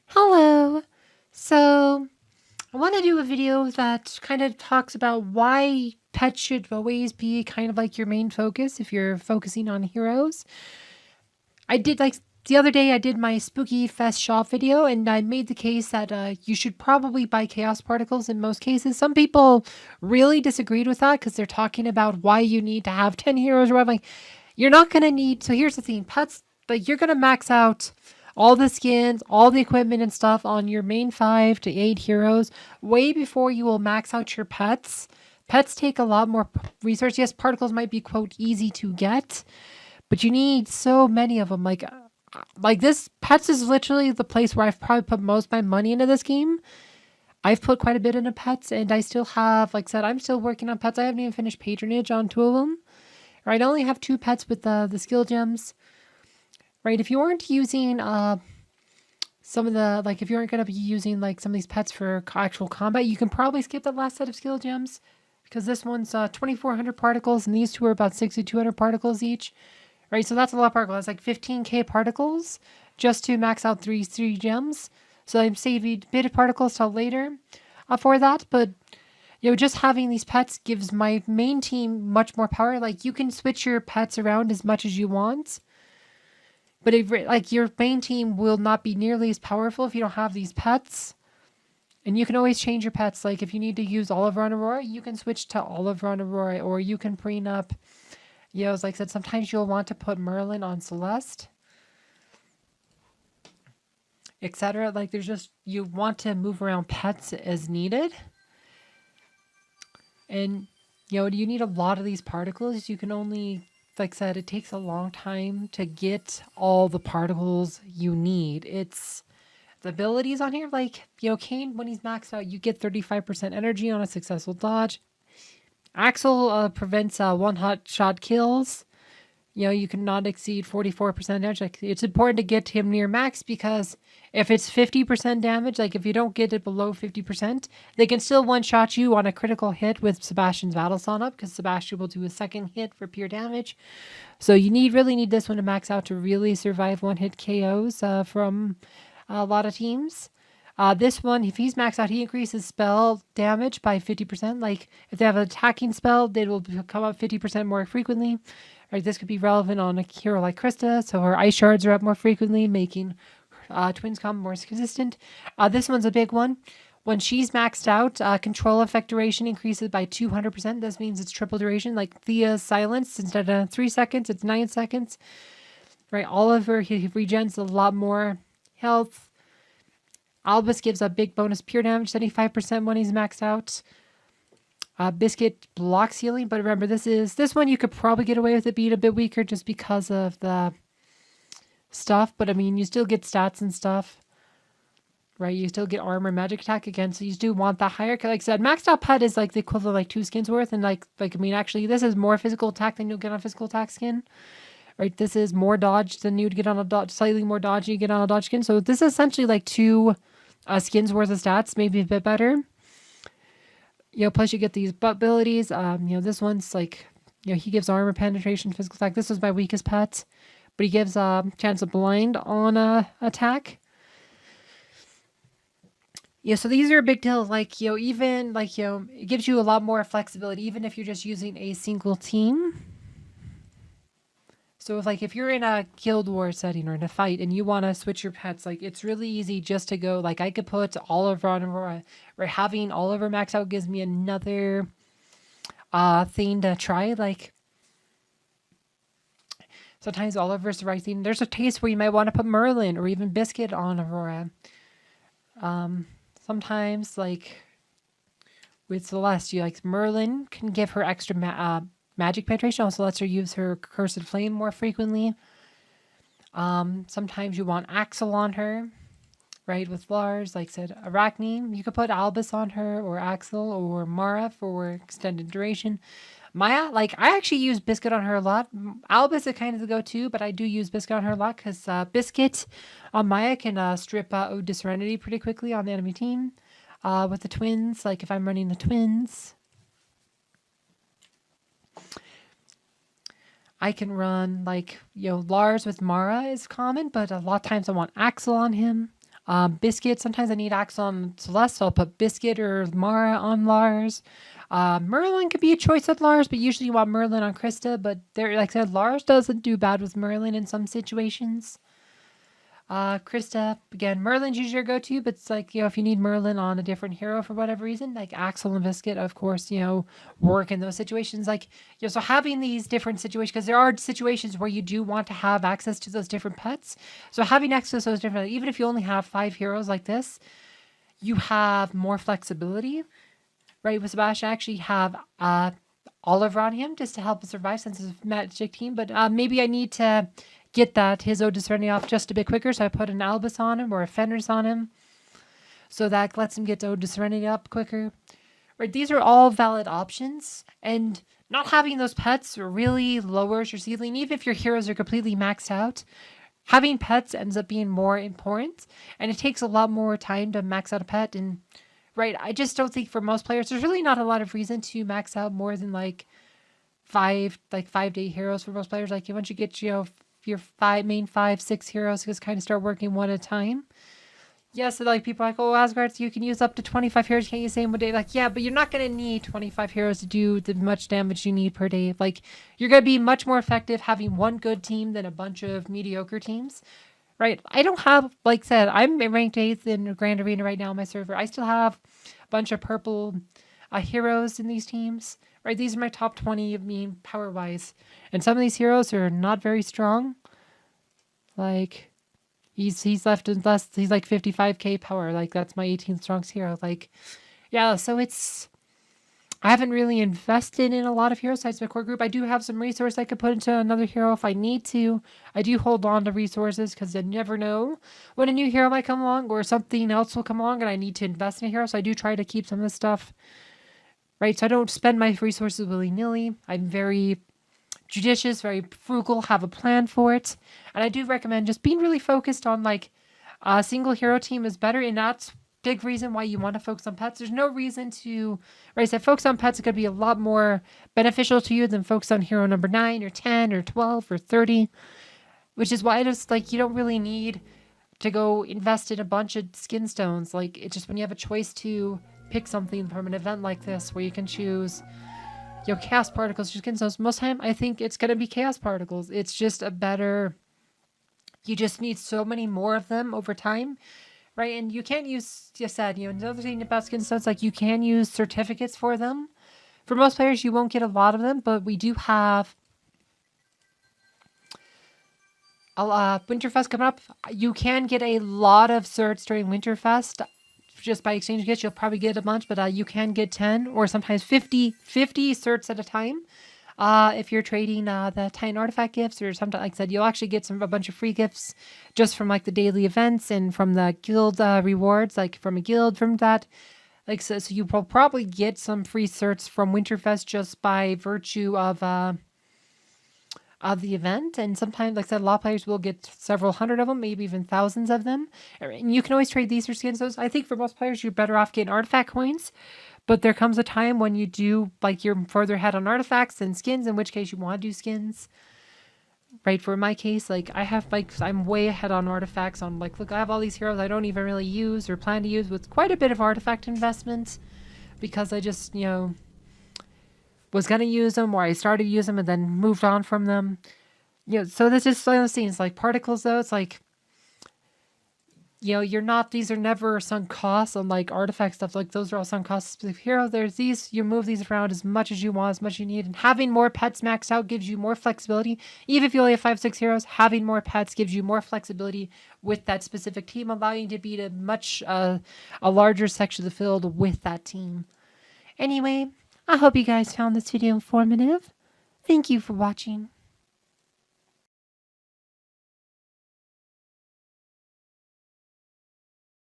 Hello. So, I want to do a video that kind of talks about why pets should always be kind of like your main focus if you're focusing on heroes. I did like the other day, I did my Spooky Fest shop video and I made the case that you should probably buy chaos particles in most cases. Some people really disagreed with that because they're talking about why you need to have 10 heroes or whatever. Like, you're not going to need. So, here's the thing pets, like, you're going to max out all the skins, all the equipment and stuff on your main 5 to 8 heroes way before you will max out your pets. Pets take a lot more resource. Yes, particles might be, quote, easy to get, but you need so many of them. Like this, pets is literally the place where I've probably put most of my money into this game. I've put quite a bit into pets, and I still have, like I said, I'm still working on pets. I haven't even finished Patronage on 2 of them. Right, I only have 2 pets with the skill gems. Right, if you aren't using some of the, like, if you aren't going to be using like some of these pets for actual combat, you can probably skip the last set of skill gems because this one's 2,400 particles, and these two are about 6,200 particles each. Right, so that's a lot of particles. That's like 15k particles just to max out three gems. So I'm saving a bit of particles till later for that. But just having these pets gives my main team much more power. Like, you can switch your pets around as much as you want, but like, your main team will not be nearly as powerful if you don't have these pets. And you can always change your pets. Like, if you need to use Oliver on Aurora, you can switch to Oliver on Aurora, or you can preen up. As like I said, sometimes you'll want to put Merlin on Celeste, etc. Like, there's just, you want to move around pets as needed. And, you need a lot of these particles. You can only, like I said, it takes a long time to get all the particles you need. It's the abilities on here. Like, Kane, when he's maxed out, you get 35% energy on a successful dodge. Axel prevents one-hot shot kills. You cannot exceed 44% damage. Like, it's important to get him near max because if it's 50% damage, like if you don't get it below 50%, they can still one-shot you on a critical hit with Sebastian's Battle Song up because Sebastian will do a second hit for pure damage. So you really need this one to max out to really survive one-hit KOs from a lot of teams. This one, if he's maxed out, he increases spell damage by 50%. Like, if they have an attacking spell, they will come up 50% more frequently. Right, this could be relevant on a hero like Krista, so her ice shards are up more frequently, making twins come more consistent. This one's a big one. When she's maxed out, control effect duration increases by 200%. This means it's triple duration. Like Thea's silence, instead of 3 seconds, it's 9 seconds. Right, Oliver, he regens a lot more health. Albus gives a big bonus pure damage, 75% when he's maxed out. Biscuit blocks healing, but remember, this one you could probably get away with it being a bit weaker just because of the stuff. But I mean, you still get stats and stuff, right? You still get armor, magic attack again, so you do want that higher. Like I said, maxed out pet is like the equivalent of like 2 skins worth, and like I mean, actually, this is more physical attack than you'll get on a physical attack skin. Right, this is more dodge than you'd get on a dodge, slightly more dodge you get on a dodge skin. So this is essentially like 2 skins worth of stats, maybe a bit better. Plus you get these abilities. This one's like, he gives armor, penetration, physical attack. This was my weakest pet, but he gives a chance of blind on attack. So these are a big deal. Like, even like, it gives you a lot more flexibility, even if you're just using a single team. So if you're in a Guild War setting or in a fight and you want to switch your pets, like, it's really easy just to go, like, I could put Oliver on Aurora. Right, having Oliver max out gives me another thing to try. Like, sometimes Oliver's the right thing. There's a case where you might want to put Merlin or even Biscuit on Aurora. Sometimes, like, with Celeste, Merlin can give her extra magic penetration, also lets her use her cursed flame more frequently. Sometimes you want Axel on her, right? With Lars, like I said, Arachne, you could put Albus on her, or Axel, or Mara for extended duration. Maya, like, I actually use Biscuit on her a lot. Albus is kind of the go-to, but I do use Biscuit on her a lot because Biscuit on Maya can strip Ode to Serenity pretty quickly on the enemy team. With the twins, like if I'm running the twins, I can run, like, Lars with Mara is common, but a lot of times I want Axel on him. Biscuit, sometimes I need Axel on Celeste, so I'll put Biscuit or Mara on Lars. Merlin could be a choice with Lars, but usually you want Merlin on Krista. But there, like I said, Lars doesn't do bad with Merlin in some situations. Krista, again, Merlin's usually your go-to, but it's like, if you need Merlin on a different hero for whatever reason, like Axel and Biscuit, of course, work in those situations. Like, so having these different situations, because there are situations where you do want to have access to those different pets. So having access to those different, even if you only have 5 heroes like this, you have more flexibility, right? With Sebastian, I actually have Oliver on him just to help him survive since it's a magic team, but maybe I need to get his Ode to Serenity off just a bit quicker, so I put an Albus on him or a Fenris on him, so that lets him get Ode to Serenity up quicker. Right, these are all valid options, and not having those pets really lowers your ceiling, even if your heroes are completely maxed out. Having pets ends up being more important, and it takes a lot more time to max out a pet, and right, I just don't think for most players, there's really not a lot of reason to max out more than like 5 to 8 heroes for most players. Like once you get, your main 5-6 heroes, just kind of start working one at a time. Yes, so like people are like, oh, Asgard, you can use up to 25 heroes, can't use the same one day. Like, yeah, but you're not going to need 25 heroes to do the much damage you need per day. Like, you're going to be much more effective having one good team than a bunch of mediocre teams. Right? I don't have, like I said, I'm ranked 8th in Grand Arena right now on my server. I still have a bunch of purple heroes in these teams. Right? These are my top 20, power-wise. And some of these heroes are not very strong. Like, he's left in less, he's like 55k power. Like, that's my 18th strongest hero. Like, yeah, so I haven't really invested in a lot of heroes besides my core group. I do have some resources I could put into another hero if I need to. I do hold on to resources because I never know when a new hero might come along or something else will come along and I need to invest in a hero. So I do try to keep some of this stuff, right? So I don't spend my resources willy-nilly. I'm very judicious, very frugal, have a plan for it. And I do recommend just being really focused on like a single hero team is better, and that's big reason why you want to focus on pets. There's no reason to, right? I said focus on pets is going to be a lot more beneficial to you than focus on hero number 9 or 10 or 12 or 30, which is why it's like you don't really need to go invest in a bunch of skin stones. Like, it's just when you have a choice to pick something from an event like this where you can choose, chaos particles or skin stones. Most time I think it's going to be chaos particles. It's just a better, you just need so many more of them over time. Right, and you can't use, just said, another thing about skin stones, like you can use certificates for them. For most players, you won't get a lot of them, but we do have Winterfest coming up. You can get a lot of certs during Winterfest just by exchanging gifts. You'll probably get a bunch, but you can get 10 or sometimes 50 certs at a time. If you're trading the Titan artifact gifts or something like that, you'll actually get a bunch of free gifts just from like the daily events and from the guild rewards, like from a guild from that. Like so you will probably get some free certs from Winterfest just by virtue of the event. And sometimes, like I said, a lot of players will get several hundred of them, maybe even thousands of them. And you can always trade these for skins. So I think for most players, you're better off getting artifact coins. But there comes a time when you do, like, you're further ahead on artifacts than skins, in which case you want to do skins. Right, for my case, like, I have, like, I'm way ahead on artifacts. On, like, look, I have all these heroes I don't even really use or plan to use with quite a bit of artifact investment. Because I just, was going to use them, or I started to use them and then moved on from them. So that's just one of those things. Like, particles, though, it's like, you're not, these are never sunk costs on like artifact stuff. Like those are all sunk costs specific hero. There's these, you move these around as much as you want, as much as you need. And having more pets maxed out gives you more flexibility. Even if you only have 5-6 heroes, having more pets gives you more flexibility with that specific team, allowing you to beat a much, a larger section of the field with that team. Anyway, I hope you guys found this video informative. Thank you for watching.